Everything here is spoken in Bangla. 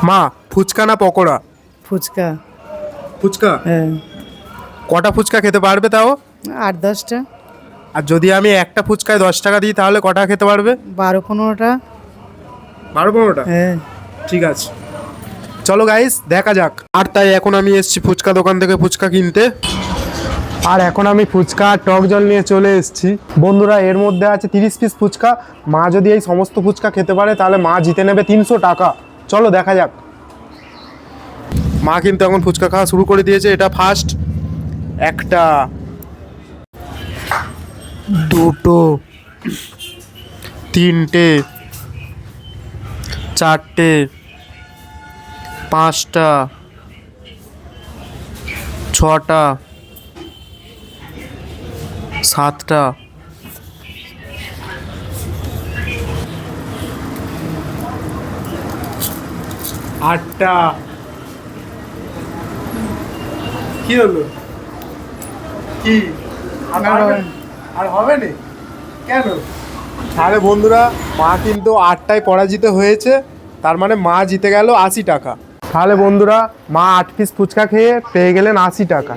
মা, ফুচকা না পকোড়া? ফুচকা। ফুচকা। হ্যাঁ, কটা ফুচকা খেতে পারবে তাও? 8-10টা। আর যদি আমি একটা ফুচকায় 10 টাকা দিই তাহলে কটা খেতে পারবে? 12-15টা। 12-15টা? হ্যাঁ। ঠিক আছে, চলো গাইস দেখা যাক। আর তাই এখন আমি এসেছি ফুচকা দোকান থেকে ফুচকা কিনতে। আর এখন আমি ফুচকা আর টক জল নিয়ে চলে এসেছি। বন্ধুরা, এর মধ্যে আছে 30 পিস ফুচকা। মা যদি এই সমস্ত ফুচকা খেতে পারে তাহলে মা জিতে নেবে 300 টাকা। চলো দেখা যাক। মা কিন্তু এখন ফুচকা খাওয়া শুরু করে দিয়েছে। এটা ফার্স্ট। একটা, দুটো, তিনটে, চারটে, পাঁচটা, ছটা, সাতটা, আটটা। কি হলো? কি আর হবে না? কেন? তাহলে বন্ধুরা, মা কিন্তু 8টায় পরাজিত হয়েছে। তার মানে মা জিতে গেল 80 টাকা। তাহলে বন্ধুরা, মা 8 পিস ফুচকা খেয়ে পেয়ে গেলেন 80 টাকা।